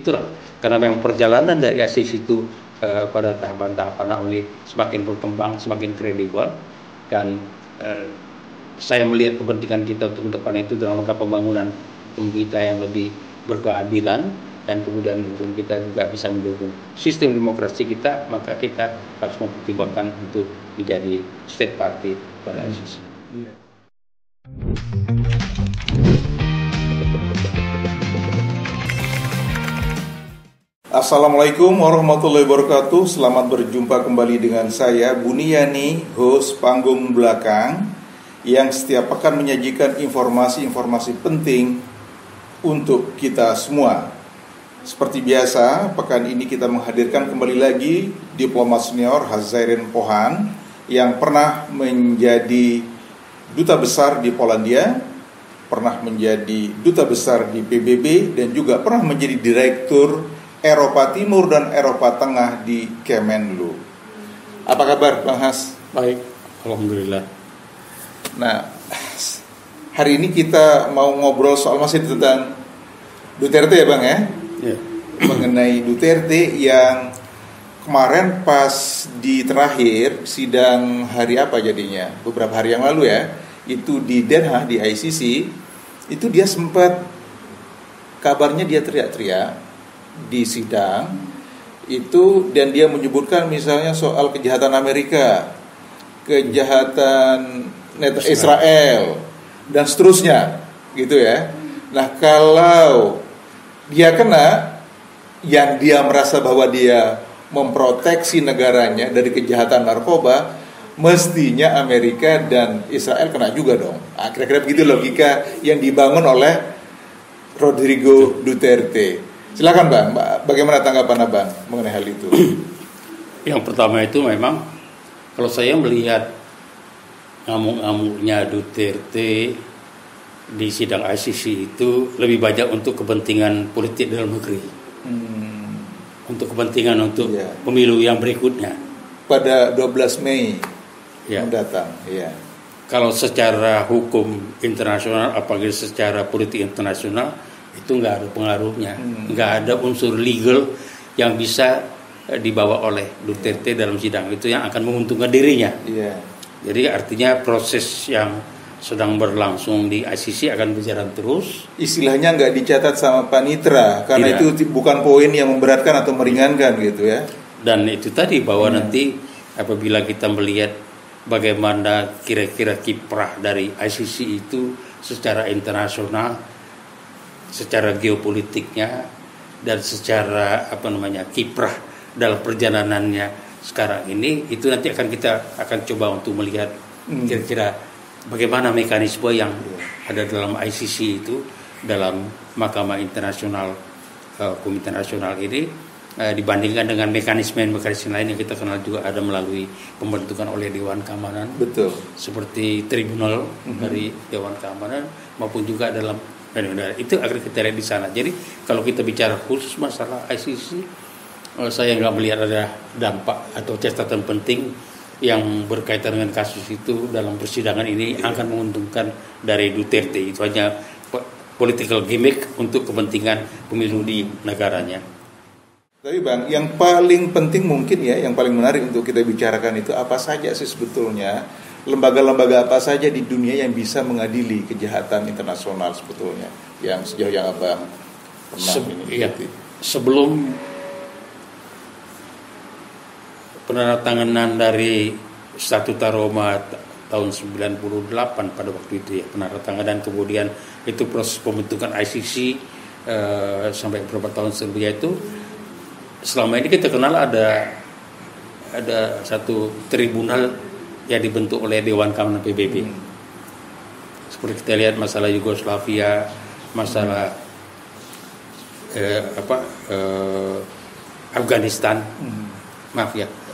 itulah karena memang perjalanan dari ICC itu pada tahapan-tahapan ini semakin berkembang, semakin kredibel, dan saya melihat kepentingan kita untuk depan itu dalam rangka pembangunan kita yang lebih berkeadilan, dan kemudian kita juga bisa mendukung sistem demokrasi kita, maka kita harus mempertimbangkan untuk menjadi state party pada ICC. Assalamualaikum warahmatullahi wabarakatuh. Selamat berjumpa kembali dengan saya Buniyani, host panggung belakang, yang setiap pekan menyajikan informasi-informasi penting untuk kita semua. Seperti biasa, pekan ini kita menghadirkan kembali lagi diplomat senior Hazairin Pohan yang pernah menjadi duta besar di Polandia, pernah menjadi duta besar di PBB, dan juga pernah menjadi direktur Eropa Timur dan Eropa Tengah di Kemenlu. Apa kabar, Bang Has? Baik, alhamdulillah. Nah, hari ini kita mau ngobrol soal masih tentang Duterte ya, Bang ya? Ya. Mengenai Duterte yang kemarin pas di terakhir sidang hari apa jadinya? Beberapa hari yang lalu ya, itu di Den Haag di ICC, itu dia sempat kabarnya dia teriak-teriak di sidang itu, dan dia menyebutkan misalnya soal kejahatan Amerika, kejahatan Israel dan seterusnya gitu ya. Nah, kalau dia kena, yang dia merasa bahwa dia memproteksi negaranya dari kejahatan narkoba, mestinya Amerika dan Israel kena juga dong. Kira-kira begitu logika yang dibangun oleh Rodrigo Duterte. Silakan Bang, bagaimana tanggapan Abang mengenai hal itu? Yang pertama itu memang kalau saya melihat ngamuk-ngamuknya Duterte di sidang ICC itu lebih banyak untuk kepentingan politik dalam negeri, untuk kepentingan untuk pemilu yang berikutnya pada 12 Mei mendatang. Ya. Kalau secara hukum internasional, apalagi secara politik internasional, itu nggak ada pengaruhnya, nggak ada unsur legal yang bisa dibawa oleh Duterte dalam sidang itu yang akan menguntungkan dirinya. Jadi artinya proses yang sedang berlangsung di ICC akan berjalan terus. Istilahnya nggak dicatat sama panitera karena itu bukan poin yang memberatkan atau meringankan gitu ya. Dan itu tadi bahwa nanti apabila kita melihat bagaimana kira-kira kiprah dari ICC itu secara internasional, secara geopolitiknya, dan secara kiprah dalam perjalanannya sekarang ini, itu nanti kita akan coba untuk melihat kira-kira bagaimana mekanisme yang ada dalam ICC itu, dalam Mahkamah Internasional Hukum Internasional ini, dibandingkan dengan mekanisme lain yang kita kenal juga ada melalui pembentukan oleh Dewan Keamanan. Betul. Seperti tribunal dari Dewan Keamanan maupun juga dalam itu agar kita lihat di sana. Jadi kalau kita bicara khusus masalah ICC, saya nggak melihat ada dampak atau catatan penting yang berkaitan dengan kasus itu dalam persidangan ini akan menguntungkan dari Duterte. Itu hanya political gimmick untuk kepentingan pemilu di negaranya. Tapi Bang, yang paling penting mungkin ya, yang paling menarik untuk kita bicarakan itu apa saja sih sebetulnya lembaga-lembaga apa saja di dunia yang bisa mengadili kejahatan internasional sebetulnya, yang sejauh yang Abang pernah ini. Sebelum penandatanganan dari Statuta Roma tahun 98 pada waktu itu ya, penandatanganan, dan kemudian itu proses pembentukan ICC sampai beberapa tahun sebelumnya itu, selama ini kita kenal ada satu tribunal yang dibentuk oleh Dewan Keamanan PBB. Seperti kita lihat masalah Yugoslavia, masalah Afghanistan,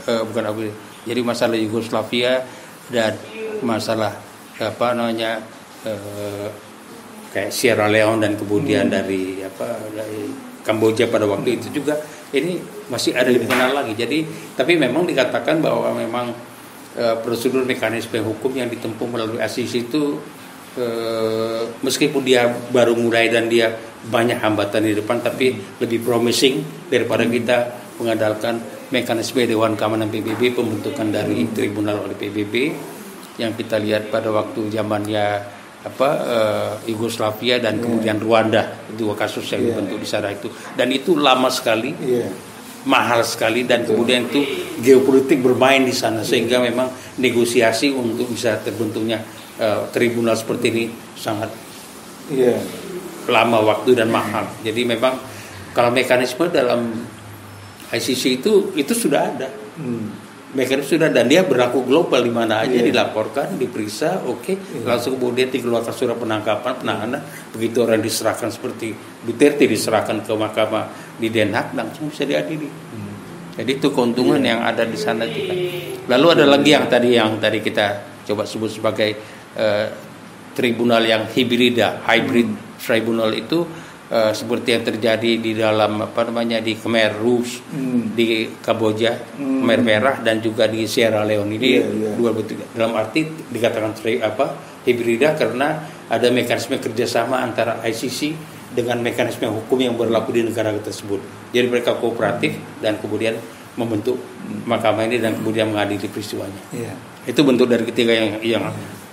bukan Afghanistan. Jadi masalah Yugoslavia dan masalah kayak Sierra Leone, dan kemudian dari Kamboja pada waktu itu juga, ini masih ada dikenal lagi. Jadi tapi memang dikatakan bahwa memang prosedur mekanisme hukum yang ditempuh melalui ICC itu meskipun dia baru mulai dan dia banyak hambatan di depan, tapi lebih promising daripada kita mengandalkan mekanisme Dewan Keamanan PBB, pembentukan dari tribunal oleh PBB yang kita lihat pada waktu zamannya Yugoslavia dan kemudian Rwanda, dua kasus yang dibentuk di sana itu, dan itu lama sekali, mahal sekali, dan kemudian itu geopolitik bermain di sana sehingga memang negosiasi untuk bisa terbentuknya tribunal seperti ini sangat lama waktu dan mahal. Jadi memang kalau mekanisme dalam ICC itu sudah ada, mekanisme sudah, dan dia berlaku global, di mana aja dilaporkan, diperiksa, langsung kemudian dikeluarkan surat penangkapan, penahanan. Begitu orang diserahkan seperti Duterte diserahkan ke mahkamah di Den Haag, langsung bisa diadili. Jadi itu keuntungan yang ada di sana juga. Lalu ada lagi yang tadi kita coba sebut sebagai tribunal yang hybrid tribunal itu seperti yang terjadi di dalam di Khmer Rouge, di Kamboja, Khmer Merah, dan juga di Sierra Leone. Ini dua bentuk, dalam arti dikatakan hibrida karena ada mekanisme kerjasama antara ICC dengan mekanisme hukum yang berlaku di negara tersebut. Jadi mereka kooperatif dan kemudian membentuk mahkamah ini dan kemudian mengadili peristiwanya. Itu bentuk dari ketiga yang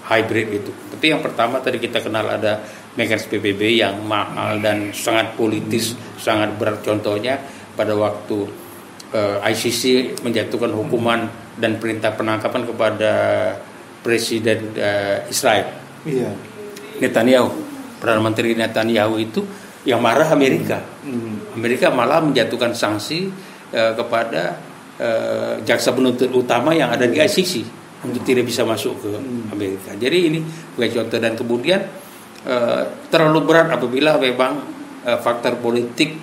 hybrid itu. Tapi yang pertama tadi kita kenal ada mekanisme PBB yang mahal dan sangat politis, sangat berat. Contohnya pada waktu ICC menjatuhkan hukuman dan perintah penangkapan kepada Presiden Israel, Netanyahu, Perdana Menteri Netanyahu itu yang marah Amerika. Amerika malah menjatuhkan sanksi kepada jaksa penuntut utama yang ada di ICC untuk tidak bisa masuk ke Amerika. Jadi ini sebagai contoh, dan kemudian terlalu berat apabila memang faktor politik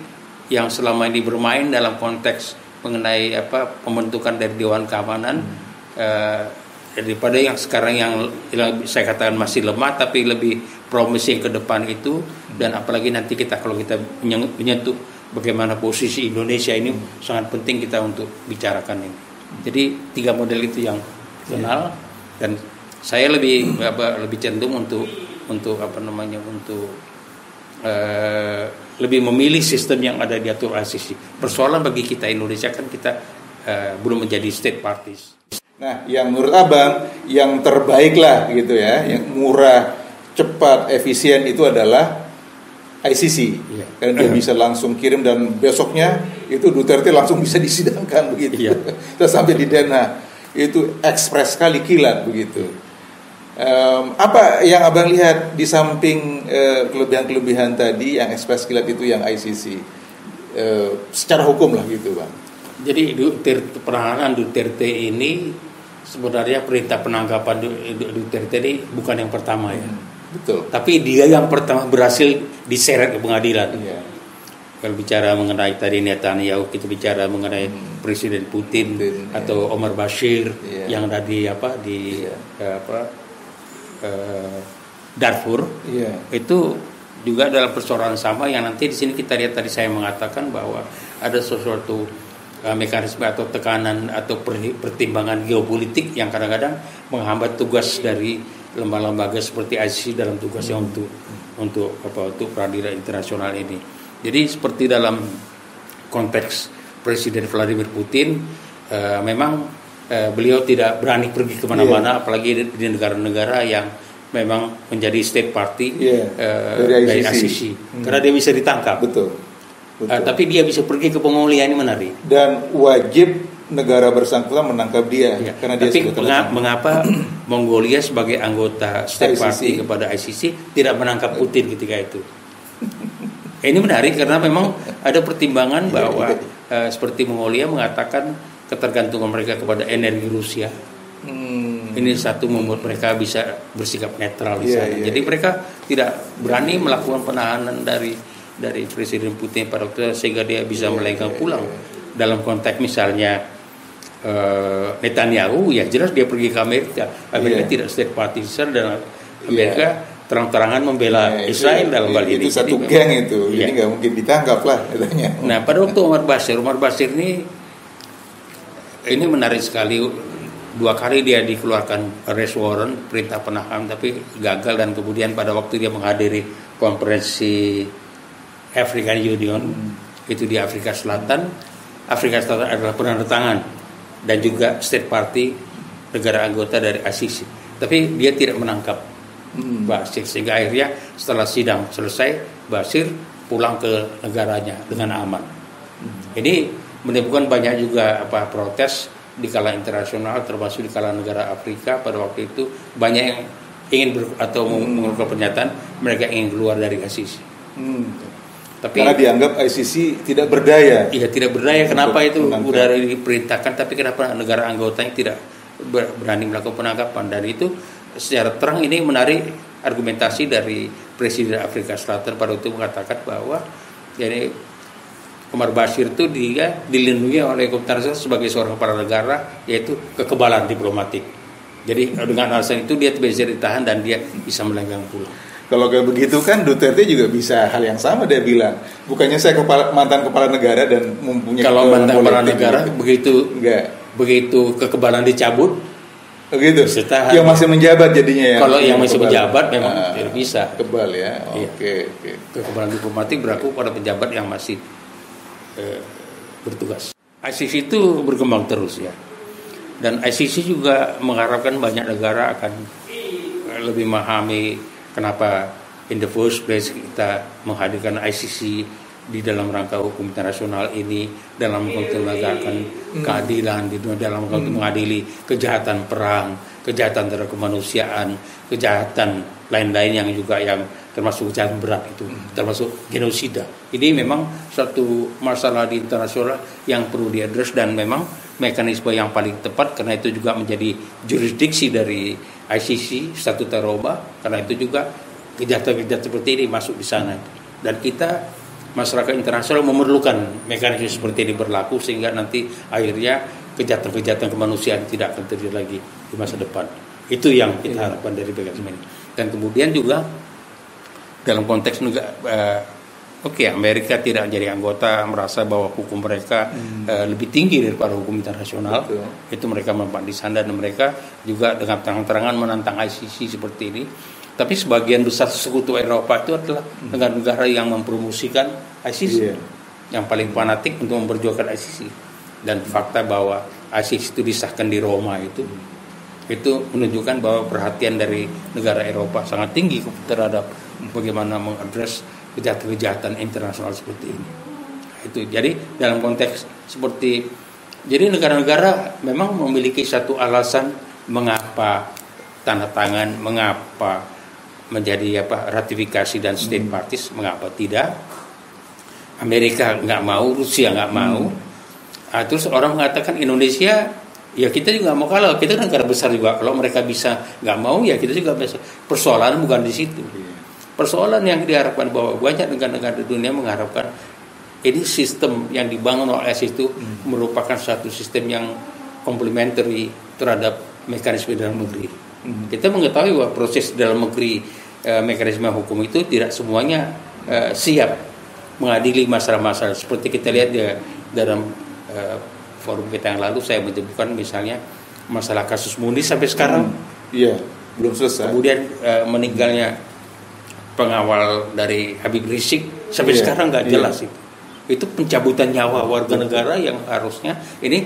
yang selama ini bermain dalam konteks mengenai pembentukan dari Dewan Keamanan daripada yang sekarang yang saya katakan masih lemah tapi lebih promising ke depan itu. Dan apalagi nanti kalau kita menyentuh bagaimana posisi Indonesia ini, sangat penting kita untuk bicarakan ini. Jadi 3 model itu yang kenal, dan saya lebih cenderung untuk lebih memilih sistem yang ada diatur ICC. Persoalan bagi kita Indonesia kan kita belum menjadi state parties. Nah, yang menurut Abang yang terbaik lah gitu ya, yang murah, cepat, efisien itu adalah ICC. Karena dia bisa langsung kirim dan besoknya itu Duterte langsung bisa disidangkan begitu. Terus sampai di Den Haag. Itu ekspres sekali, kilat begitu. Apa yang Abang lihat di samping kelebihan-kelebihan tadi yang ekspres kilat itu yang ICC secara hukum lah gitu, Bang. Jadi penahanan Duterte ini sebenarnya perintah penangkapan Duterte ini bukan yang pertama ya. Betul. Tapi dia yang pertama berhasil diseret ke pengadilan. Kalau bicara mengenai tadi Netanyahu, kita bicara mengenai Presiden Putin atau Omar Bashir yang ada di Darfur, itu juga dalam persoalan sama yang nanti di sini kita lihat. Tadi saya mengatakan bahwa ada sesuatu mekanisme atau tekanan atau pertimbangan geopolitik yang kadang-kadang menghambat tugas dari lembaga-lembaga seperti ICC dalam tugasnya untuk peradilan internasional ini. Jadi seperti dalam konteks Presiden Vladimir Putin, memang beliau tidak berani pergi kemana-mana, apalagi di negara-negara yang memang menjadi state party dari ICC. Karena dia bisa ditangkap. Betul. Tapi dia bisa pergi ke Mongolia, ini menarik. Dan wajib negara bersangkutan menangkap dia. Karena dia mengapa Mongolia sebagai anggota state party kepada ICC tidak menangkap Putin ketika itu? Ini menarik karena memang ada pertimbangan bahwa seperti Mongolia mengatakan ketergantungan mereka kepada energi Rusia. Ini satu membuat mereka bisa bersikap netral di sana. Jadi mereka tidak berani melakukan penahanan dari Presiden Putin pada waktu itu, sehingga dia bisa melenggang pulang. Dalam konteks misalnya Netanyahu, ya jelas dia pergi ke Amerika. Amerika tidak state party dan Amerika terang-terangan membela Israel dalam hal ini. Itu satu geng itu, jadi nggak mungkin ditangkap lah katanya. Nah, pada waktu Omar Bashir ini menarik sekali 2 kali dia dikeluarkan arrest warrant, perintah penahanan, tapi gagal, dan kemudian pada waktu dia menghadiri konferensi African Union itu di Afrika Selatan adalah penandatangan dan juga state party negara anggota dari ICC, tapi dia tidak menangkap Bashir, sehingga akhirnya setelah sidang selesai Bashir pulang ke negaranya dengan aman. Ini menimbulkan banyak juga protes di kalangan internasional, termasuk di kalangan negara Afrika pada waktu itu. Banyak yang ingin mengeluarkan pernyataan mereka ingin keluar dari ICC. Tapi karena dianggap ICC tidak berdaya. Iya, tidak berdaya. Kenapa itu sudah diperintahkan, tapi kenapa negara anggotanya tidak berani melakukan penangkapan? Dan itu secara terang ini menarik argumentasi dari Presiden Afrika Selatan pada waktu itu mengatakan bahwa jadi Omar Bashir itu dia dilindungi oleh hukum internasional sebagai seorang kepala negara, yaitu kekebalan diplomatik. Jadi dengan alasan itu dia bisa ditahan dan dia bisa melenggang pulang. Kalau kayak begitu kan Duterte juga bisa hal yang sama, dia bilang bukannya saya mantan kepala negara dan mempunyai kalau mantan kepala negara gitu. begitu kekebalan dicabut begitu yang masih menjabat jadinya ya. Kalau yang masih menjabat memang tidak bisa kebal ya. Oke. Kekebalan diplomatik berlaku pada pejabat yang masih bertugas. ICC itu berkembang terus ya, dan ICC juga mengharapkan banyak negara akan lebih memahami kenapa in the first place kita menghadirkan ICC di dalam rangka hukum internasional ini, dalam konteks menegakkan keadilan, dalam konteks mengadili kejahatan perang, kejahatan terhadap kemanusiaan, kejahatan lain-lain yang juga yang termasuk kejahatan berat itu, termasuk genosida. Ini memang suatu masalah di internasional yang perlu diadres, dan memang mekanisme yang paling tepat karena itu juga menjadi jurisdiksi dari ICC, Statuta Roma, karena itu juga kejahatan-kejahatan seperti ini masuk di sana. Dan kita masyarakat internasional memerlukan mekanisme seperti ini berlaku sehingga nanti akhirnya kejahatan-kejahatan kemanusiaan tidak akan terjadi lagi di masa depan. Itu yang kita harapkan dari mekanisme ini. Dan kemudian juga dalam konteks Amerika tidak jadi anggota, merasa bahwa hukum mereka lebih tinggi daripada hukum internasional. Itu mereka memang di sana, dan mereka juga dengan terang-terangan menantang ICC seperti ini. Tapi sebagian besar sekutu Eropa itu adalah negara-negara yang mempromosikan ICC, yang paling fanatik untuk memperjuangkan ICC. Dan fakta bahwa ICC itu disahkan di Roma itu menunjukkan bahwa perhatian dari negara Eropa sangat tinggi terhadap bagaimana mengadres kejahatan-kejahatan internasional seperti ini. Itu jadi dalam konteks seperti, jadi negara-negara memang memiliki satu alasan mengapa tanda tangan, mengapa menjadi ratifikasi dan state parties, mengapa tidak. Amerika nggak mau, Rusia nggak mau. Terus orang mengatakan Indonesia, ya kita juga nggak mau kalah, kita kan negara besar juga. Kalau mereka bisa nggak mau, ya kita juga bisa. Persoalan bukan di situ. Persoalan yang diharapkan bahwa banyak negara-negara di dunia mengharapkan ini sistem yang dibangun oleh ASEAN itu merupakan satu sistem yang komplementari terhadap mekanisme dalam negeri. Kita mengetahui bahwa proses dalam negeri mekanisme hukum itu tidak semuanya siap mengadili masalah-masalah seperti kita lihat dalam forum kita yang lalu. Saya menyebutkan misalnya masalah kasus Munir sampai sekarang belum selesai. Kemudian meninggalnya pengawal dari Habib Rizik sampai sekarang nggak jelas itu pencabutan nyawa warga negara yang harusnya ini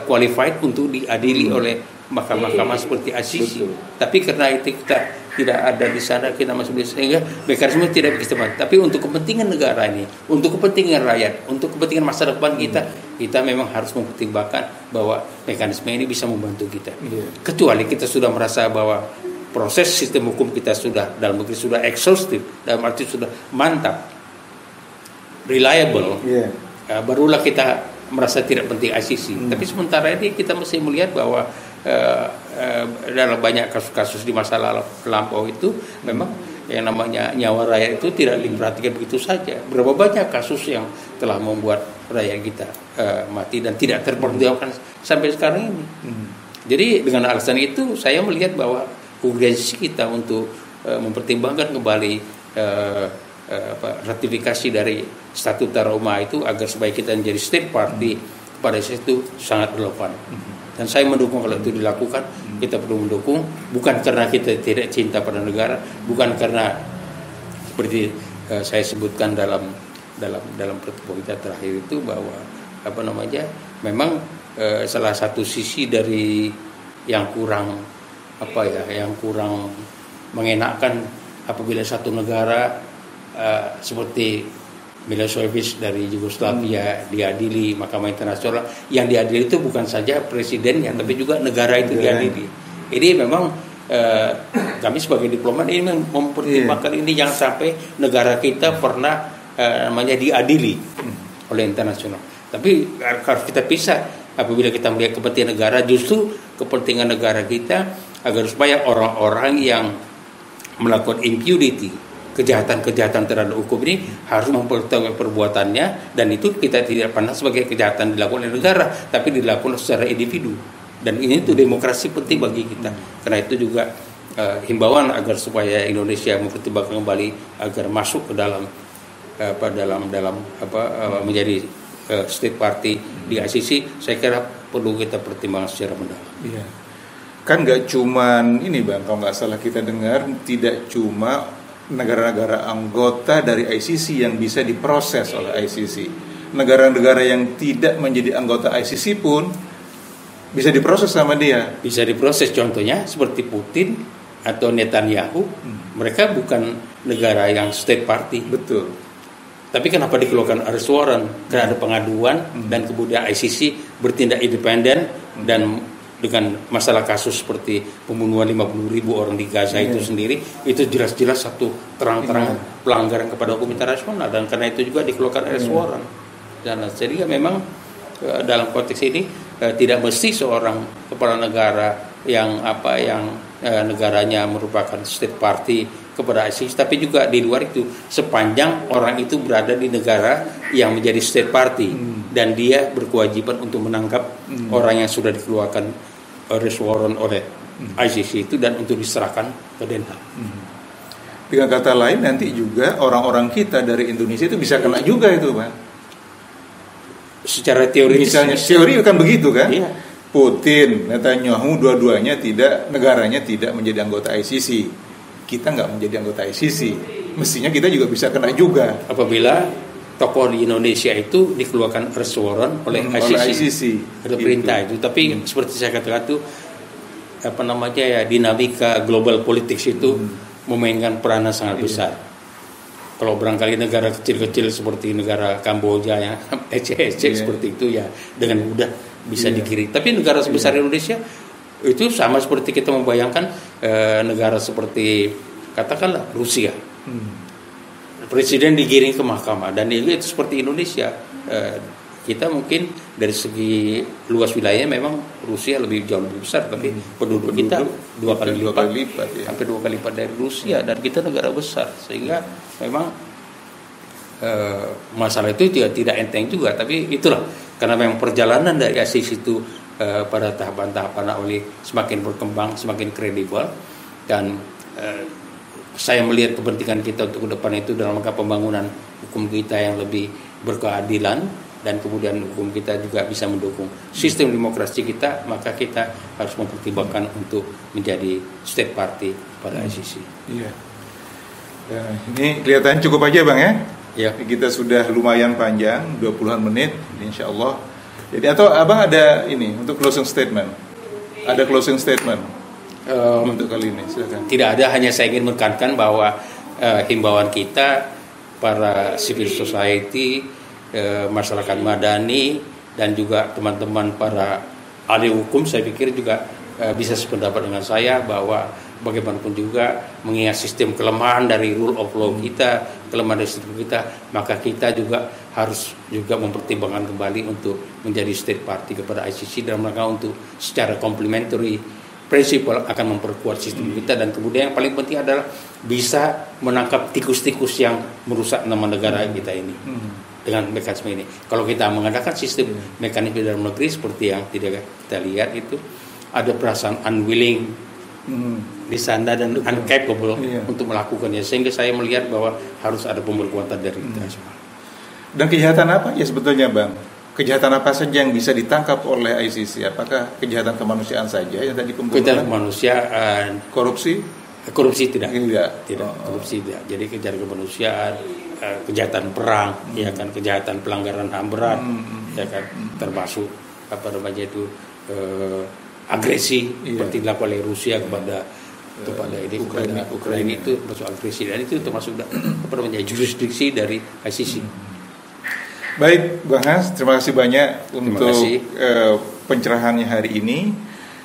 qualified untuk diadili oleh mahkamah-mahkamah seperti ICC. Tapi karena itu kita tidak ada di sana, kita masih bisa, sehingga mekanisme tidak begitu tepat. Tapi untuk kepentingan negara ini, untuk kepentingan rakyat, untuk kepentingan masa depan kita memang harus mempertimbangkan bahwa mekanisme ini bisa membantu kita. Kecuali kita sudah merasa bahwa proses sistem hukum kita sudah dalam negeri sudah exhaustive, dalam arti sudah mantap, reliable, barulah kita merasa tidak penting ICC. Tapi sementara ini kita mesti melihat bahwa dalam banyak kasus-kasus di masa lampau itu memang yang namanya nyawa rakyat itu tidak diperhatikan begitu saja. Berapa banyak kasus yang telah membuat rakyat kita mati dan tidak terperjuangkan sampai sekarang ini. Jadi dengan alasan itu saya melihat bahwa urgensi kita untuk mempertimbangkan kembali ratifikasi dari Statuta Roma itu agar supaya kita menjadi state party pada situ sangat relevan. Dan saya mendukung kalau itu dilakukan. Kita perlu mendukung, bukan karena kita tidak cinta pada negara, bukan karena seperti saya sebutkan dalam pertemuan kita terakhir itu bahwa memang salah satu sisi dari yang kurang mengenakan apabila satu negara seperti Milosevic dari Yugoslavia diadili Mahkamah Internasional. Yang diadili itu bukan saja presidennya, tapi juga negara itu diadili. Ini memang kami sebagai diplomat ini mempertimbangkan ini jangan sampai negara kita pernah diadili oleh internasional. Tapi harus kita pisah apabila kita melihat kepentingan negara, justru kepentingan negara kita agar supaya orang-orang yang melakukan impunity, kejahatan-kejahatan terhadap hukum ini harus mempertanggungjawabkan perbuatannya, dan itu kita tidak pandang sebagai kejahatan dilakukan oleh negara, tapi dilakukan secara individu. Dan ini tuh demokrasi penting bagi kita. Karena itu juga himbauan agar supaya Indonesia mempertimbangkan kembali agar masuk ke dalam menjadi state party di ICC. Saya kira perlu kita pertimbangkan secara mendalam. Iya. Kan nggak cuman ini Bang, kalau nggak salah kita dengar tidak cuma negara-negara anggota dari ICC yang bisa diproses oleh ICC. Negara-negara yang tidak menjadi anggota ICC pun bisa diproses sama dia. Bisa diproses, contohnya seperti Putin atau Netanyahu. Mereka bukan negara yang state party. Betul. Tapi kenapa dikeluarkan arrest warrant? Karena ada pengaduan dan kemudian ICC bertindak independen dan dengan masalah kasus seperti pembunuhan 50.000 orang di Gaza itu sendiri, itu jelas-jelas satu terang-terang pelanggaran kepada hukum internasional, dan karena itu juga dikeluarkan arrest warrant. Dan jadi memang dalam konteks ini tidak mesti seorang kepala negara yang negaranya merupakan state party kepada ICC, tapi juga di luar itu sepanjang orang itu berada di negara yang menjadi state party dan dia berkewajiban untuk menangkap orang yang sudah dikeluarkan arrest warrant oleh ICC itu dan untuk diserahkan ke Den Haag. Dengan kata lain nanti juga orang-orang kita dari Indonesia itu bisa kena juga itu, Pak. Secara teori misalnya teori kan begitu kan? Iya. Putin, Netanyahu dua-duanya negaranya tidak menjadi anggota ICC. Kita nggak menjadi anggota ICC, mestinya kita juga bisa kena juga apabila tokoh di Indonesia itu dikeluarkan arrest warrant oleh ICC. Ada perintah itu. Tapi seperti saya katakan itu dinamika global politics itu memainkan peranan sangat besar. Kalau barangkali negara kecil-kecil seperti negara Kamboja yang ecek-ecek seperti itu ya dengan mudah bisa dikirim. Tapi negara sebesar Indonesia itu sama seperti kita membayangkan negara seperti katakanlah Rusia. Presiden digiring ke mahkamah, dan itu seperti Indonesia. Kita mungkin dari segi luas wilayah memang Rusia jauh lebih besar, tapi penduduk kita dua kali lipat ya. Hampir 2 kali lipat dari Rusia, dan kita negara besar, sehingga memang masalah itu tidak enteng juga. Tapi itulah karena memang perjalanan dari ICC itu pada tahapan-tahapan awal semakin berkembang, semakin kredibel, dan saya melihat kepentingan kita untuk ke depan itu dalam rangka pembangunan hukum kita yang lebih berkeadilan, dan kemudian hukum kita juga bisa mendukung sistem demokrasi kita, maka kita harus mempertimbangkan untuk menjadi state party pada ICC. Iya. Ya, ini kelihatan cukup aja Bang ya? Ya. Kita sudah lumayan panjang, 20-an menit, insya Allah. Jadi atau Abang ada ini untuk closing statement? Ada closing statement untuk kali ini, silakan. Tidak ada, hanya saya ingin menekankan bahwa himbauan kita para civil society, masyarakat madani, dan juga teman-teman para ahli hukum, saya pikir juga bisa sependapat dengan saya bahwa bagaimanapun juga mengingat sistem kelemahan dari rule of law kita, kelemahan dari sistem kita, maka kita juga harus juga mempertimbangkan kembali untuk menjadi state party kepada ICC dalam rangka untuk secara complementary prinsipal akan memperkuat sistem kita, dan kemudian yang paling penting adalah bisa menangkap tikus-tikus yang merusak nama negara kita ini dengan mekanisme ini. Kalau kita mengadakan sistem mekanisme dalam negeri seperti yang tidak kita lihat itu, ada perasaan unwilling di sana dan incapable untuk melakukannya, sehingga saya melihat bahwa harus ada pemberkuatan dari internasional. Dan kejahatan apa ya sebetulnya Bang? kejahatan apa saja yang bisa ditangkap oleh ICC? Apakah kejahatan kemanusiaan saja yang tadi kejahatan kemanusiaan, korupsi tidak. Korupsi tidak. Jadi kejahatan kemanusiaan, kejahatan perang, ya kan, kejahatan pelanggaran HAM berat, ya kan, termasuk agresi seperti dilakukan oleh Rusia kepada Ukraina itu termasuk agresi, dan itu termasuk jurisdiksi dari ICC. Baik, Bang Hans, terima kasih banyak untuk pencerahannya hari ini.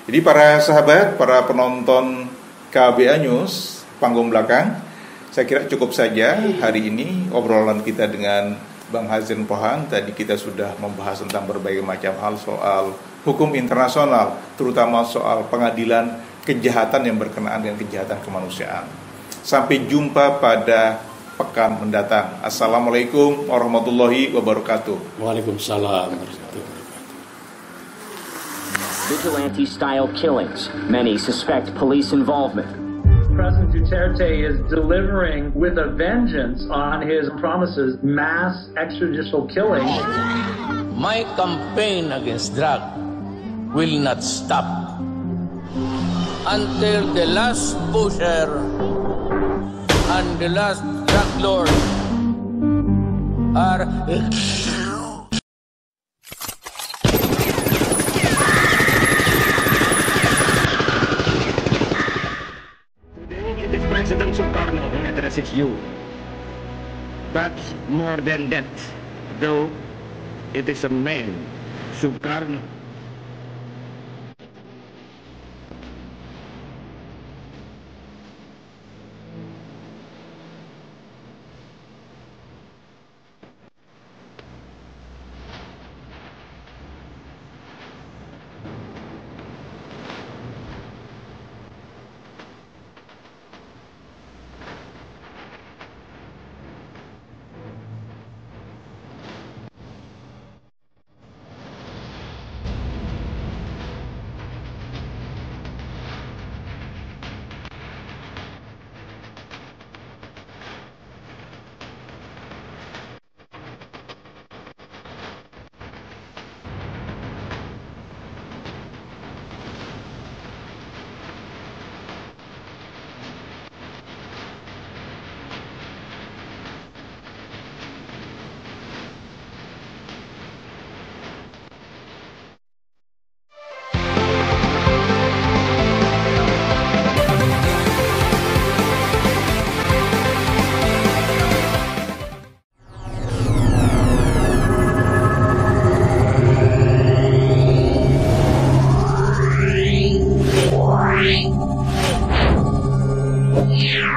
Jadi para sahabat, para penonton KBA News panggung belakang, saya kira cukup saja hari ini obrolan kita dengan Bang Hazrin Pohang. Tadi kita sudah membahas tentang berbagai macam hal soal hukum internasional, terutama soal pengadilan kejahatan yang berkenaan dengan kejahatan kemanusiaan. Sampai jumpa pada pekan mendatang. Assalamualaikum warahmatullahi wabarakatuh. Waalaikumsalam warahmatullahi wabarakatuh. Vigilante-style killings. Many suspect police involvement. President Duterte is delivering with a vengeance on his promises mass extrajudicial killings. My campaign against drug will not stop until the last pusher and the last drug lord are Today it is President Sukarno who addresses you. But more than that, though it is a man, Sukarno,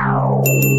Wow.